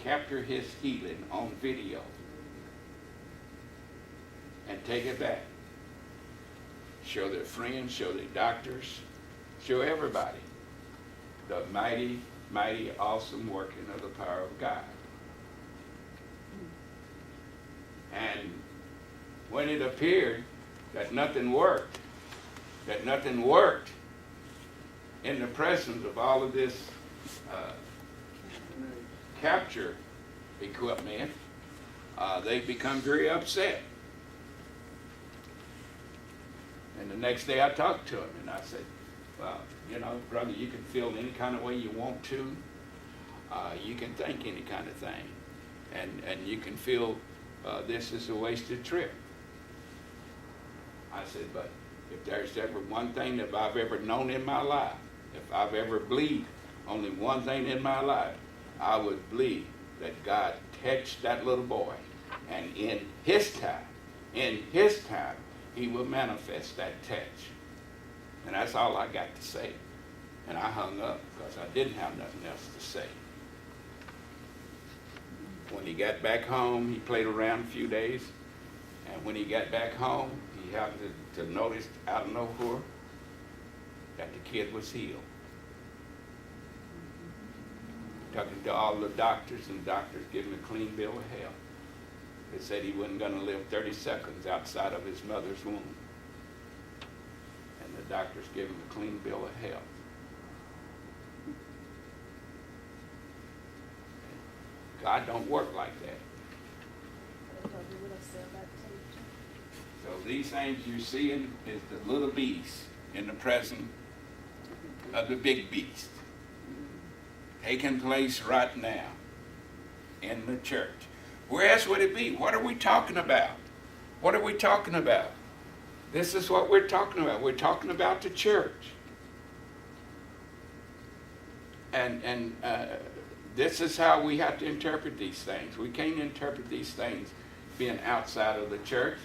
capture his healing on video and take it back. Show their friends, show their doctors, show everybody the mighty, mighty, awesome working of the power of God. And when it appeared that nothing worked, in the presence of all of this capture equipment, they become very upset. And the next day I talked to him and I said, well, you know, brother, you can feel any kind of way you want to. You can think any kind of thing. And you can feel this is a wasted trip. I said, but if there's ever one thing that I've ever known in my life, if I've ever believed only one thing in my life, I would believe that God touched that little boy. And in his time, he will manifest that touch. And that's all I got to say. And I hung up because I didn't have nothing else to say. When he got back home, he played around a few days. And when he got back home, he happened to notice out of nowhere that the kid was healed. Talking to all the doctors, and the doctors gave him a clean bill of health. They said he wasn't going to live 30 seconds outside of his mother's womb. And the doctors gave him a clean bill of health. God don't work like that. So these things you're seeing is the little beast in the presence of the big beast taking place right now in the church. Where else would it be? What are we talking about? What are we talking about? This is what we're talking about. We're talking about the church. And this is how we have to interpret these things. We can't interpret these things being outside of the church,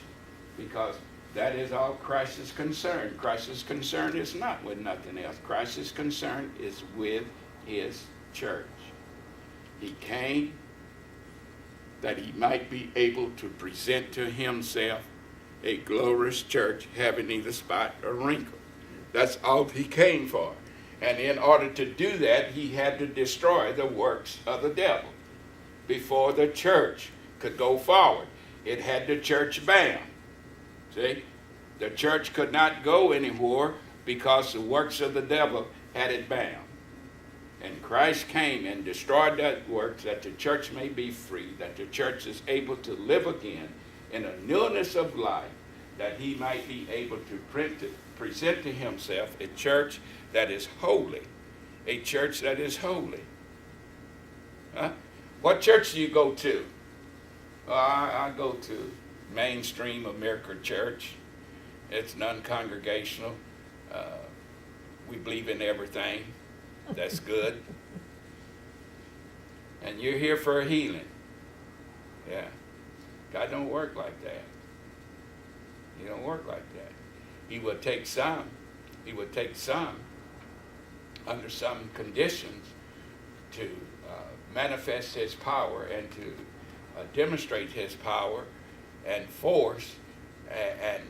because that is all Christ's concern. Christ's concern is not with nothing else. Christ's concern is with his church. He came that he might be able to present to himself a glorious church having neither spot or wrinkle. That's all he came for. And in order to do that, he had to destroy the works of the devil before the church could go forward. It had the church bound. See? The church could not go anywhere because the works of the devil had it bound. And Christ came and destroyed that work that the church may be free, that the church is able to live again in a newness of life, that he might be able to present to himself a church that is holy. A church that is holy. Huh? What church do you go to? I go to Mainstream America Church. It's non-congregational. We believe in everything. That's good. And you're here for a healing. Yeah. God don't work like that. He don't work like that. He would take some under some conditions to manifest his power and to demonstrate his power and force and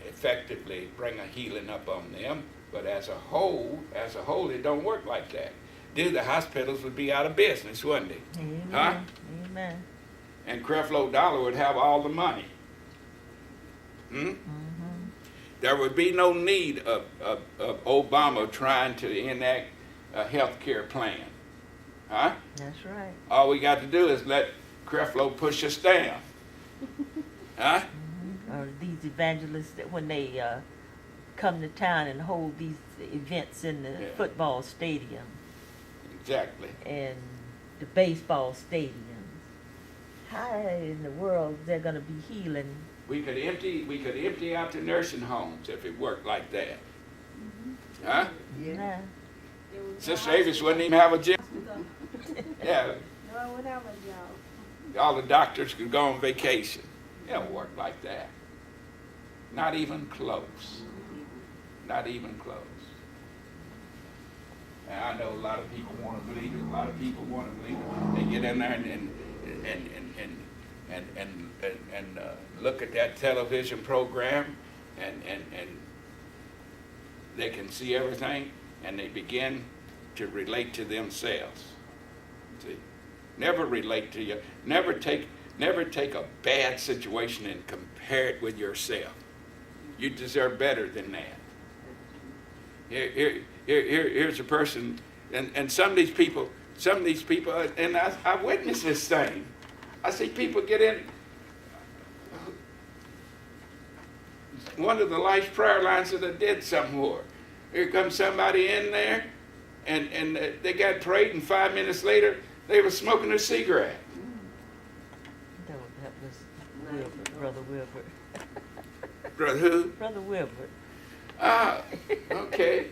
effectively bring a healing up on them. But as a whole, it don't work like that. The hospitals would be out of business, wouldn't they? Amen. Huh? Amen. And Creflo Dollar would have all the money. There would be no need of Obama trying to enact a health care plan. Huh? That's right. All we got to do is let Creflo push us down. Huh? Or these evangelists that when they come to town and hold these events in the football stadium Exactly. and the baseball stadiums. How in the world they're going to be healing? We could empty out the nursing homes if it worked like that. Huh? Yeah. Sister Avis wouldn't even have a gym. Yeah. No, I wouldn't have a job. All the doctors could go on vacation. It don't work like that. Not even close. Not even close. And I know a lot of people want to believe it. A lot of people want to believe it. They get in there and look at that television program, and they can see everything, and they begin to relate to themselves. See, never relate to you. Never take a bad situation and compare it with yourself. You deserve better than that. Here's a person, and some of these people, and I witnessed this thing. I see people get in. One of the Life's Prayer Lines that I did somewhere. Here comes somebody in there, and they got prayed, and 5 minutes later, they were smoking a cigarette. That was Wilbert, Brother Wilbert. Brother who? Brother Wilbert. Ah, okay.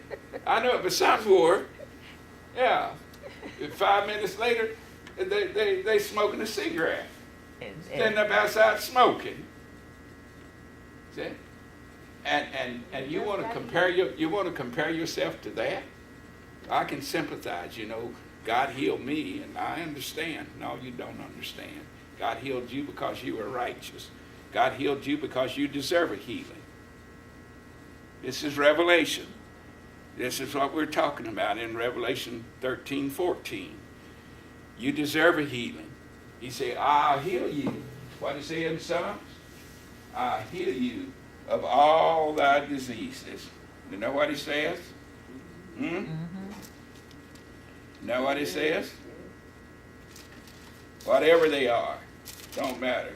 I know it was somewhere. Yeah. And 5 minutes later, they smoking a cigarette. Standing up outside smoking. See? And you want to compare yourself to that? I can sympathize, God healed me, and I understand. No, you don't understand. God healed you because you were righteous. God healed you because you deserve a healing. This is Revelation. This is what we're talking about in Revelation 13:14. You deserve a healing. He said, I'll heal you. What did he say in Psalms? I'll heal you of all thy diseases. You know what he says? Know what he says? Whatever they are, don't matter.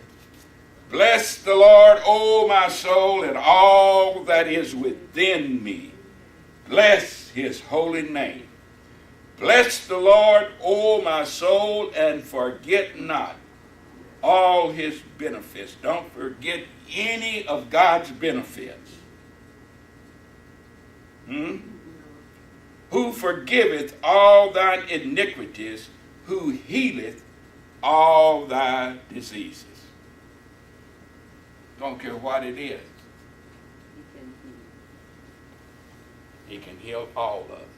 Bless the Lord, O my soul, and all that is within me. Bless his holy name. Bless the Lord, O my soul, and forget not all his benefits. Don't forget any of God's benefits. Who forgiveth all thine iniquities, who healeth all thy diseases. Don't care what it is. He can heal all of it.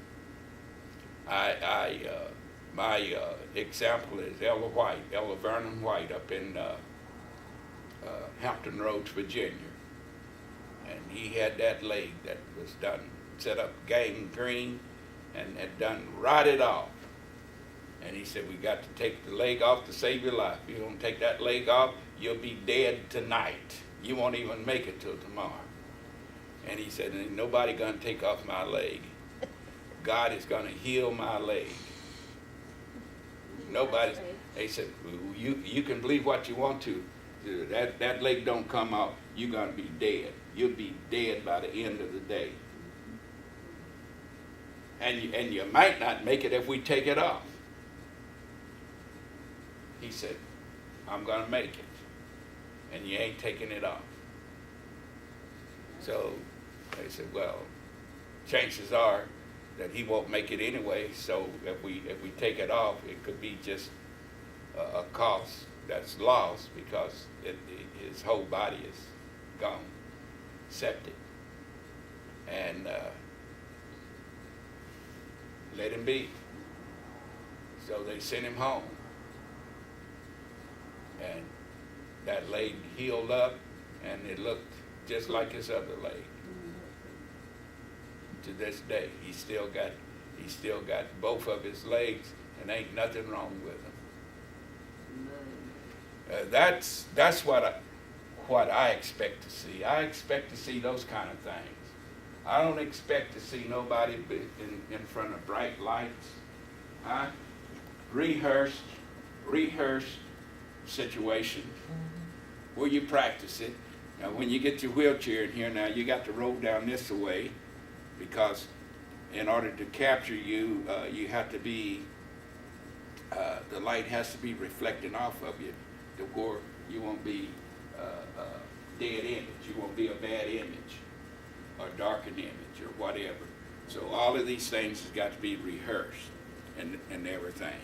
My example is Ella Vernon White up in Hampton Roads, Virginia. And he had that leg that was done, set up gangrene, and had done rotted off. And he said, we got to take the leg off to save your life. If you don't take that leg off, you'll be dead tonight. You won't even make it till tomorrow. And he said, ain't nobody going to take off my leg. God is going to heal my leg. Nobody. They said, you can believe what you want to. That leg don't come off, you're going to be dead. You'll be dead by the end of the day. And you might not make it if we take it off. He said, I'm going to make it. And you ain't taking it off. So they said, well, chances are that he won't make it anyway. So if we take it off, it could be just a cost that's lost because his whole body is gone, septic. And let him be. So they sent him home. And that leg healed up, and it looked just like his other leg. To this day, he still got both of his legs, and ain't nothing wrong with them. That's what I expect to see. I expect to see those kind of things. I don't expect to see nobody in front of bright lights. Rehearsed situation where you practice it. Now, when you get your wheelchair in here, now you got to roll down this way, because in order to capture you, you have to be, the light has to be reflecting off of you to where you won't be dead image. You won't be a bad image or darkened image or whatever. So all of these things has got to be rehearsed and everything.